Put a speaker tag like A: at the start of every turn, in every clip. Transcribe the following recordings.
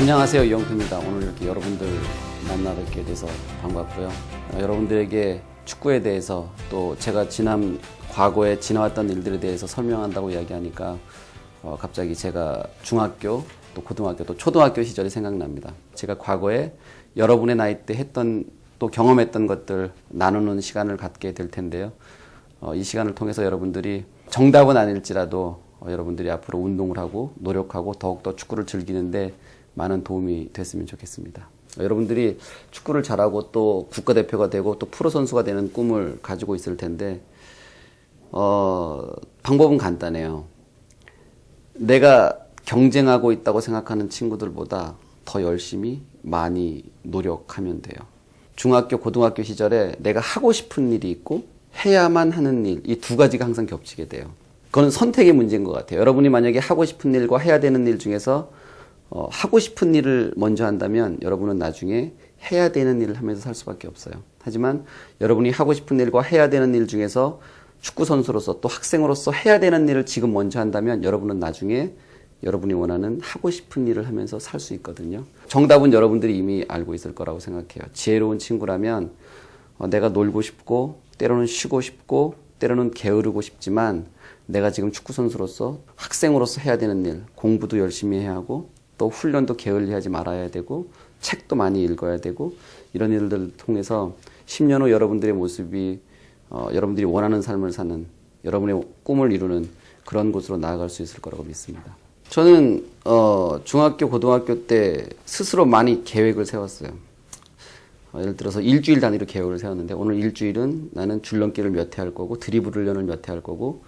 A: 안녕하세요, 이영표입니다. 오늘 이렇게 여러분들 만나 뵙게 돼서 반갑고요. 여러분들에게 축구에 대해서 또 제가 과거에 지나왔던 일들에 대해서 설명한다고 이야기하니까 갑자기 제가 중학교 또 고등학교 또 초등학교 시절이 생각납니다. 제가 과거에 여러분의 나이 때 했던 또 경험했던 것들 나누는 시간을 갖게 될 텐데요. 이 시간을 통해서 여러분들이 정답은 아닐지라도 여러분들이 앞으로 운동을 하고 노력하고 더욱더 축구를 즐기는데 많은 도움이 됐으면 좋겠습니다. 여러분들이 축구를 잘하고 또 국가대표가 되고 또 프로 선수가 되는 꿈을 가지고 있을 텐데 방법은 간단해요. 내가 경쟁하고 있다고 생각하는 친구들보다 더 열심히 많이 노력하면 돼요. 중학교, 고등학교 시절에 내가 하고 싶은 일이 있고 해야만 하는 일, 이 두 가지가 항상 겹치게 돼요. 그건 선택의 문제인 것 같아요. 여러분이 만약에 하고 싶은 일과 해야 되는 일 중에서 하고 싶은 일을 먼저 한다면 여러분은 나중에 해야 되는 일을 하면서 살 수밖에 없어요. 하지만 여러분이 하고 싶은 일과 해야 되는 일 중에서 축구 선수로서 또 학생으로서 해야 되는 일을 지금 먼저 한다면 여러분은 나중에 여러분이 원하는 하고 싶은 일을 하면서 살 수 있거든요. 정답은 여러분들이 이미 알고 있을 거라고 생각해요. 지혜로운 친구라면 내가 놀고 싶고 때로는 쉬고 싶고 때로는 게으르고 싶지만 내가 지금 축구 선수로서 학생으로서 해야 되는 일, 공부도 열심히 해야 하고 또 훈련도 게을리하지 말아야 되고 책도 많이 읽어야 되고 이런 일들을 통해서 10년 후 여러분들의 모습이 여러분들이 원하는 삶을 사는 여러분의 꿈을 이루는 그런 곳으로 나아갈 수 있을 거라고 믿습니다. 저는 중학교, 고등학교 때 스스로 많이 계획을 세웠어요. 예를 들어서 일주일 단위로 계획을 세웠는데 오늘 일주일은 나는 줄넘기를 몇 회 할 거고 드리블 훈련을 몇 회 할 거고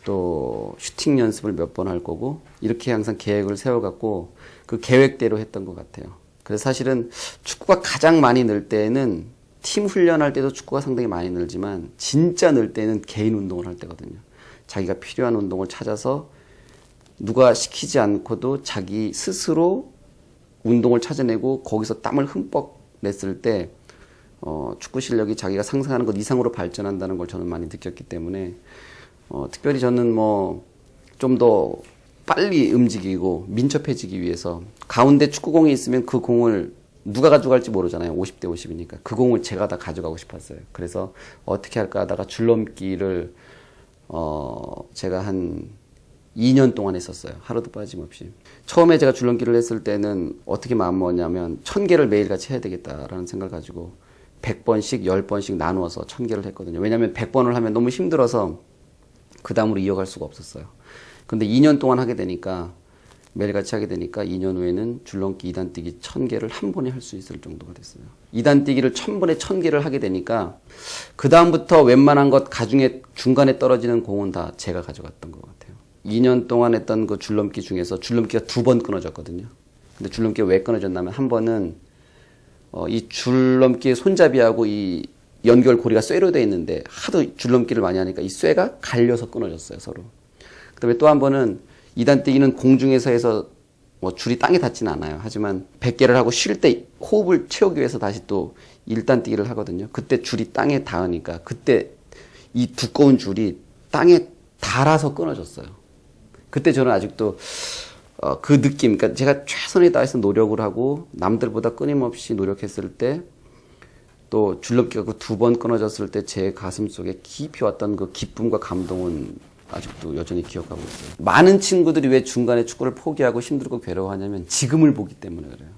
A: 또 슈팅 연습을 몇 번 할 거고 이렇게 항상 계획을 세워갖고 그 계획대로 했던 것 같아요. 그래서 사실은 축구가 가장 많이 늘 때는 팀 훈련할 때도 축구가 상당히 많이 늘지만 진짜 늘 때는 개인 운동을 할 때거든요. 자기가 필요한 운동을 찾아서 누가 시키지 않고도 자기 스스로 운동을 찾아내고 거기서 땀을 흠뻑 냈을 때 축구 실력이 자기가 상상하는 것 이상으로 발전한다는 걸 저는 많이 느꼈기 때문에 특별히 저는 좀 더 빨리 움직이고 민첩해지기 위해서 가운데 축구공이 있으면 그 공을 누가 가져갈지 모르잖아요. 50대 50이니까. 그 공을 제가 다 가져가고 싶었어요. 그래서 어떻게 할까 하다가 줄넘기를 제가 한 2년 동안 했었어요. 하루도 빠짐없이. 처음에 제가 줄넘기를 했을 때는 어떻게 마음먹었냐면 1000개를 매일같이 해야 되겠다라는 생각을 가지고 100번씩 10번씩 나누어서 1000개를 했거든요. 왜냐하면 100번을 하면 너무 힘들어서 그 다음으로 이어갈 수가 없었어요. 근데 2년 동안 하게 되니까 매일같이 하게 되니까 2년 후에는 줄넘기 2단 뛰기 1000개를 한 번에 할 수 있을 정도가 됐어요. 2단 뛰기를 1000번에 1000개를 하게 되니까 그 다음부터 웬만한 것 중간에 떨어지는 공은 다 제가 가져갔던 것 같아요. 2년 동안 했던 그 줄넘기 중에서 줄넘기가 2번 끊어졌거든요. 근데 줄넘기가 왜 끊어졌냐면 한 번은 이 줄넘기의 손잡이하고 이 연결고리가 쇠로 되어 있는데 하도 줄넘기를 많이 하니까 이 쇠가 갈려서 끊어졌어요, 서로. 그다음에 또 한 번은 2단 뛰기는 공중에서 해서 줄이 땅에 닿지는 않아요. 하지만 100개를 하고 쉴 때 호흡을 채우기 위해서 다시 또 1단 뛰기를 하거든요. 그때 줄이 땅에 닿으니까 그때 이 두꺼운 줄이 땅에 닿아서 끊어졌어요. 그때 저는 아직도 그 느낌, 그러니까 제가 최선을 다해서 노력을 하고 남들보다 끊임없이 노력했을 때 또 줄넘기가 그 2번 끊어졌을 때 제 가슴 속에 깊이 왔던 그 기쁨과 감동은 아직도 여전히 기억하고 있어요. 많은 친구들이 왜 중간에 축구를 포기하고 힘들고 괴로워하냐면 지금을 보기 때문에 그래요.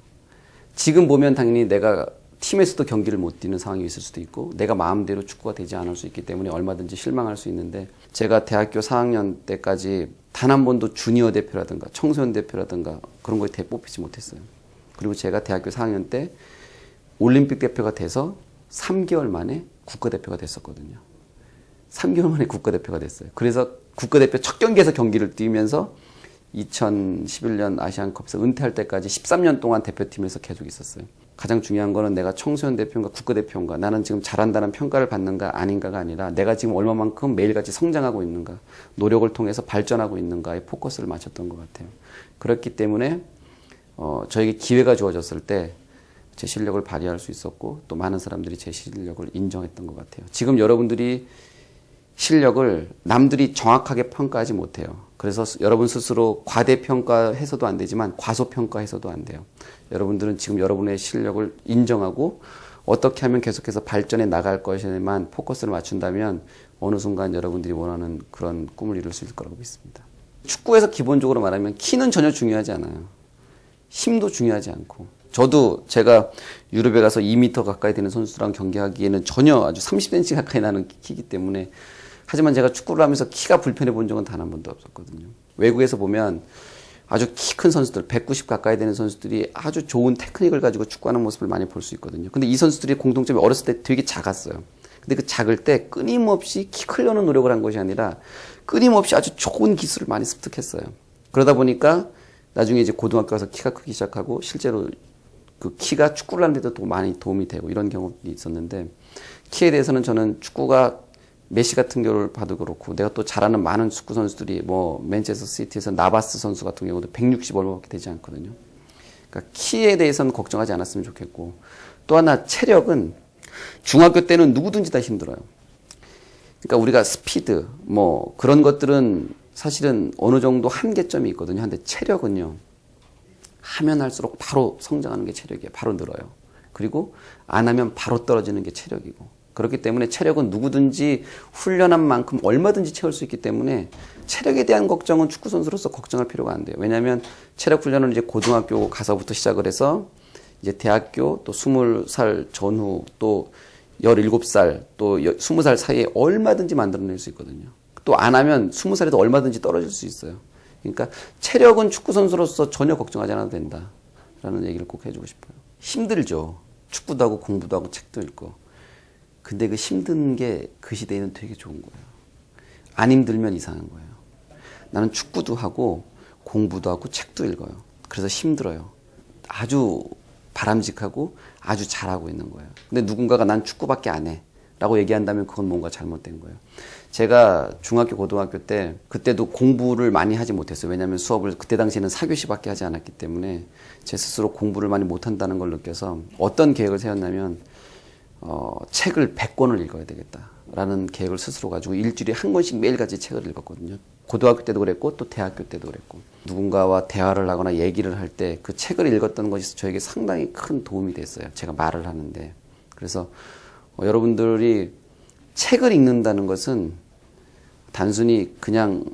A: 지금 보면 당연히 내가 팀에서도 경기를 못 뛰는 상황이 있을 수도 있고 내가 마음대로 축구가 되지 않을 수 있기 때문에 얼마든지 실망할 수 있는데 제가 대학교 4학년 때까지 단 한 번도 주니어 대표라든가 청소년 대표라든가 그런 거에 뽑히지 못했어요. 그리고 제가 대학교 4학년 때 올림픽 대표가 돼서 3개월 만에 국가대표가 됐었거든요. 3개월 만에 국가대표가 됐어요. 그래서 국가대표 첫 경기에서 경기를 뛰면서 2011년 아시안컵에서 은퇴할 때까지 13년 동안 대표팀에서 계속 있었어요. 가장 중요한 거는 내가 청소년 대표인가 국가대표인가 나는 지금 잘한다는 평가를 받는가 아닌가가 아니라 내가 지금 얼마만큼 매일같이 성장하고 있는가 노력을 통해서 발전하고 있는가에 포커스를 맞췄던 것 같아요. 그렇기 때문에 저에게 기회가 주어졌을 때 제 실력을 발휘할 수 있었고 또 많은 사람들이 제 실력을 인정했던 것 같아요. 지금 여러분들이 실력을 남들이 정확하게 평가하지 못해요. 그래서 여러분 스스로 과대평가해서도 안 되지만 과소평가해서도 안 돼요. 여러분들은 지금 여러분의 실력을 인정하고 어떻게 하면 계속해서 발전해 나갈 것에만 포커스를 맞춘다면 어느 순간 여러분들이 원하는 그런 꿈을 이룰 수 있을 거라고 믿습니다. 축구에서 기본적으로 말하면 키는 전혀 중요하지 않아요. 힘도 중요하지 않고. 저도 제가 유럽에 가서 2m 가까이 되는 선수들랑 경기하기에는 전혀 아주 30cm 가까이 나는 키이기 때문에, 하지만 제가 축구를 하면서 키가 불편해 본 적은 단 한 번도 없었거든요. 외국에서 보면 아주 키 큰 선수들, 190 가까이 되는 선수들이 아주 좋은 테크닉을 가지고 축구하는 모습을 많이 볼 수 있거든요. 근데 이 선수들의 공통점이 어렸을 때 되게 작았어요. 근데 그 작을 때 끊임없이 키 크려는 노력을 한 것이 아니라 끊임없이 아주 좋은 기술을 많이 습득했어요. 그러다 보니까 나중에 이제 고등학교 가서 키가 크기 시작하고 실제로 그 키가 축구를 하는데도 또 많이 도움이 되고 이런 경험이 있었는데, 키에 대해서는 저는 축구가 메시 같은 경우를 봐도 그렇고, 내가 또 잘 아는 많은 축구 선수들이 뭐 맨체스터 시티에서 나바스 선수 같은 경우도 160 얼마밖에 되지 않거든요. 그러니까 키에 대해서는 걱정하지 않았으면 좋겠고, 또 하나 체력은 중학교 때는 누구든지 다 힘들어요. 그러니까 우리가 스피드 뭐 그런 것들은 사실은 어느 정도 한계점이 있거든요. 근데 체력은요, 하면 할수록 바로 성장하는 게 체력이에요. 바로 늘어요. 그리고 안 하면 바로 떨어지는 게 체력이고, 그렇기 때문에 체력은 누구든지 훈련한 만큼 얼마든지 채울 수 있기 때문에 체력에 대한 걱정은 축구 선수로서 걱정할 필요가 안 돼요. 왜냐하면 체력 훈련은 이제 고등학교 가서부터 시작을 해서 이제 대학교 또 20살 전후 또 17살 또 20살 사이에 얼마든지 만들어낼 수 있거든요. 또 안 하면 20살에도 얼마든지 떨어질 수 있어요. 그러니까 체력은 축구 선수로서 전혀 걱정하지 않아도 된다라는 얘기를 꼭 해주고 싶어요. 힘들죠. 축구도 하고 공부도 하고 책도 읽고. 근데 그 힘든 게 그 시대에는 되게 좋은 거예요. 안 힘들면 이상한 거예요. 나는 축구도 하고 공부도 하고 책도 읽어요. 그래서 힘들어요. 아주 바람직하고 아주 잘하고 있는 거예요. 근데 누군가가 난 축구밖에 안 해 라고 얘기한다면 그건 뭔가 잘못된 거예요. 제가 중학교 고등학교 때 그때도 공부를 많이 하지 못했어요. 왜냐하면 수업을 그때 당시에는 4교시밖에 하지 않았기 때문에 제 스스로 공부를 많이 못한다는 걸 느껴서 어떤 계획을 세웠냐면 책을 100권을 읽어야 되겠다라는 계획을 스스로 가지고 일주일에 한 권씩 매일같이 책을 읽었거든요. 고등학교 때도 그랬고 또 대학교 때도 그랬고, 누군가와 대화를 하거나 얘기를 할 때 그 책을 읽었던 것이 저에게 상당히 큰 도움이 됐어요. 제가 말을 하는데. 그래서 여러분들이 책을 읽는다는 것은 단순히 그냥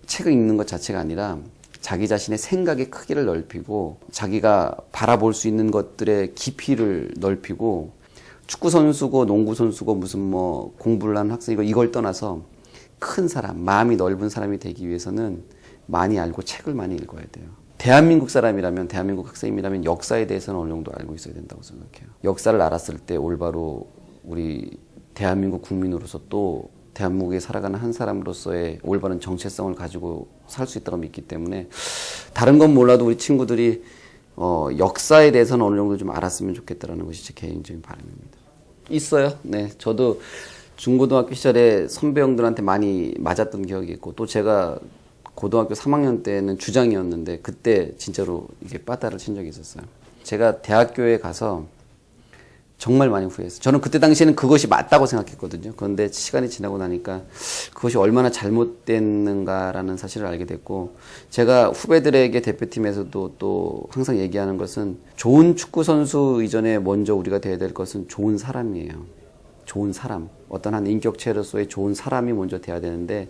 A: 책을 읽는 것 자체가 아니라 자기 자신의 생각의 크기를 넓히고 자기가 바라볼 수 있는 것들의 깊이를 넓히고, 축구 선수고 농구 선수고 무슨 뭐 공부를 하는 학생이고 이걸 떠나서 큰 사람, 마음이 넓은 사람이 되기 위해서는 많이 알고 책을 많이 읽어야 돼요. 대한민국 사람이라면, 대한민국 학생이라면 역사에 대해서는 어느 정도 알고 있어야 된다고 생각해요. 역사를 알았을 때 올바로 우리 대한민국 국민으로서 또 대한민국에 살아가는 한 사람으로서의 올바른 정체성을 가지고 살 수 있다고 믿기 때문에, 다른 건 몰라도 우리 친구들이 역사에 대해서는 어느 정도 좀 알았으면 좋겠다라는 것이 제 개인적인 바람입니다. 있어요. 네, 저도 중고등학교 시절에 선배 형들한테 많이 맞았던 기억이 있고, 또 제가 고등학교 3학년 때는 주장이었는데 그때 진짜로 이게 빠따를 친 적이 있었어요. 제가 대학교에 가서 정말 많이 후회했어요. 저는 그때 당시에는 그것이 맞다고 생각했거든요. 그런데 시간이 지나고 나니까 그것이 얼마나 잘못됐는가라는 사실을 알게 됐고, 제가 후배들에게 대표팀에서도 또 항상 얘기하는 것은, 좋은 축구 선수 이전에 먼저 우리가 돼야 될 것은 좋은 사람이에요. 좋은 사람. 어떤 한 인격체로서의 좋은 사람이 먼저 돼야 되는데,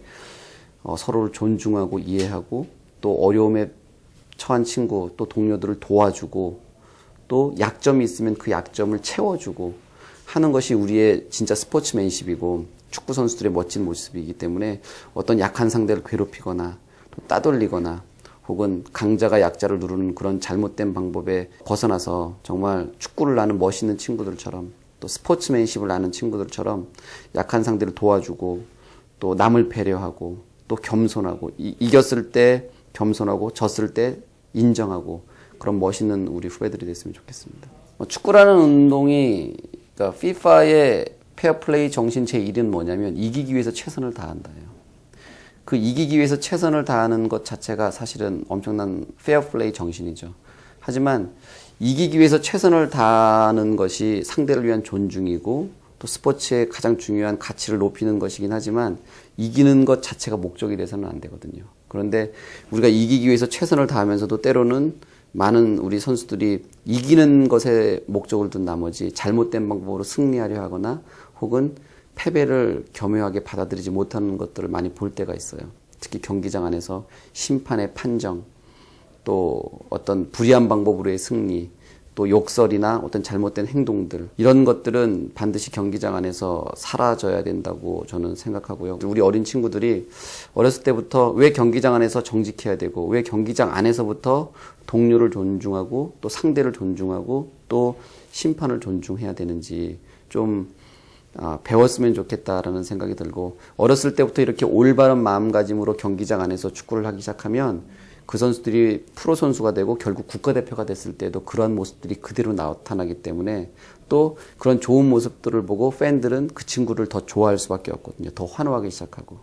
A: 서로를 존중하고 이해하고 또 어려움에 처한 친구 또 동료들을 도와주고 또 약점이 있으면 그 약점을 채워주고 하는 것이 우리의 진짜 스포츠맨십이고 축구 선수들의 멋진 모습이기 때문에, 어떤 약한 상대를 괴롭히거나 또 따돌리거나 혹은 강자가 약자를 누르는 그런 잘못된 방법에 벗어나서 정말 축구를 아는 멋있는 친구들처럼 또 스포츠맨십을 아는 친구들처럼 약한 상대를 도와주고 또 남을 배려하고 또 겸손하고, 이겼을 때 겸손하고 졌을 때 인정하고, 그런 멋있는 우리 후배들이 됐으면 좋겠습니다. 축구라는 운동이, 그러니까 FIFA의 페어플레이 정신 제1은 뭐냐면 이기기 위해서 최선을 다한다예요. 그 이기기 위해서 최선을 다하는 것 자체가 사실은 엄청난 페어플레이 정신이죠. 하지만 이기기 위해서 최선을 다하는 것이 상대를 위한 존중이고 또 스포츠의 가장 중요한 가치를 높이는 것이긴 하지만, 이기는 것 자체가 목적이 돼서는 안 되거든요. 그런데 우리가 이기기 위해서 최선을 다하면서도 때로는 많은 우리 선수들이 이기는 것에 목적을 둔 나머지 잘못된 방법으로 승리하려 하거나 혹은 패배를 겸허하게 받아들이지 못하는 것들을 많이 볼 때가 있어요. 특히 경기장 안에서 심판의 판정, 또 어떤 불리한 방법으로의 승리, 또 욕설이나 어떤 잘못된 행동들, 이런 것들은 반드시 경기장 안에서 사라져야 된다고 저는 생각하고요. 우리 어린 친구들이 어렸을 때부터 왜 경기장 안에서 정직해야 되고, 왜 경기장 안에서부터 동료를 존중하고 또 상대를 존중하고 또 심판을 존중해야 되는지 좀 배웠으면 좋겠다라는 생각이 들고, 어렸을 때부터 이렇게 올바른 마음가짐으로 경기장 안에서 축구를 하기 시작하면 그 선수들이 프로 선수가 되고 결국 국가대표가 됐을 때도 그러한 모습들이 그대로 나타나기 때문에, 또 그런 좋은 모습들을 보고 팬들은 그 친구를 더 좋아할 수밖에 없거든요. 더 환호하기 시작하고.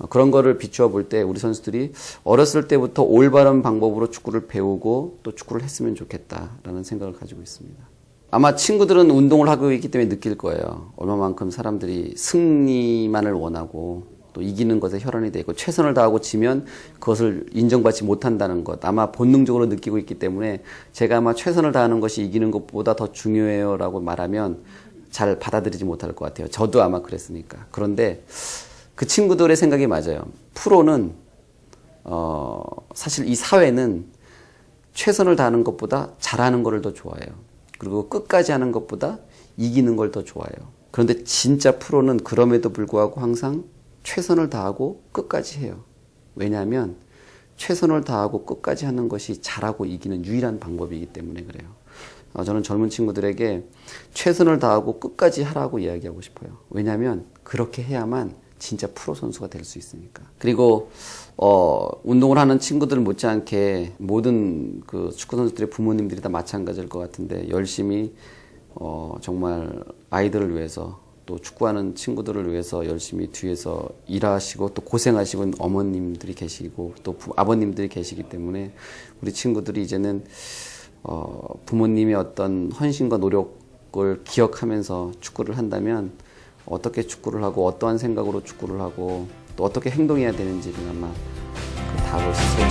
A: 그런 거를 비추어 볼 때 우리 선수들이 어렸을 때부터 올바른 방법으로 축구를 배우고 또 축구를 했으면 좋겠다라는 생각을 가지고 있습니다. 아마 친구들은 운동을 하고 있기 때문에 느낄 거예요. 얼마만큼 사람들이 승리만을 원하고 또 이기는 것에 혈안이 되고 최선을 다하고 지면 그것을 인정받지 못한다는 것, 아마 본능적으로 느끼고 있기 때문에 제가 아마 최선을 다하는 것이 이기는 것보다 더 중요해요 라고 말하면 잘 받아들이지 못할 것 같아요. 저도 아마 그랬으니까. 그런데 그 친구들의 생각이 맞아요. 프로는 사실 이 사회는 최선을 다하는 것보다 잘하는 것을 더 좋아해요. 그리고 끝까지 하는 것보다 이기는 걸 더 좋아해요. 그런데 진짜 프로는 그럼에도 불구하고 항상 최선을 다하고 끝까지 해요. 왜냐하면 최선을 다하고 끝까지 하는 것이 잘하고 이기는 유일한 방법이기 때문에 그래요. 저는 젊은 친구들에게 최선을 다하고 끝까지 하라고 이야기하고 싶어요. 왜냐하면 그렇게 해야만 진짜 프로 선수가 될 수 있으니까. 그리고 운동을 하는 친구들 못지않게 모든 그 축구 선수들의 부모님들이 다 마찬가지일 것 같은데, 열심히 정말 아이들을 위해서 또 축구하는 친구들을 위해서 열심히 뒤에서 일하시고 또 고생하시고 어머님들이 계시고 또 아버님들이 계시기 때문에 우리 친구들이 이제는 부모님의 어떤 헌신과 노력을 기억하면서 축구를 한다면 어떻게 축구를 하고 어떠한 생각으로 축구를 하고 또 어떻게 행동해야 되는지를 아마 그 답을 스스로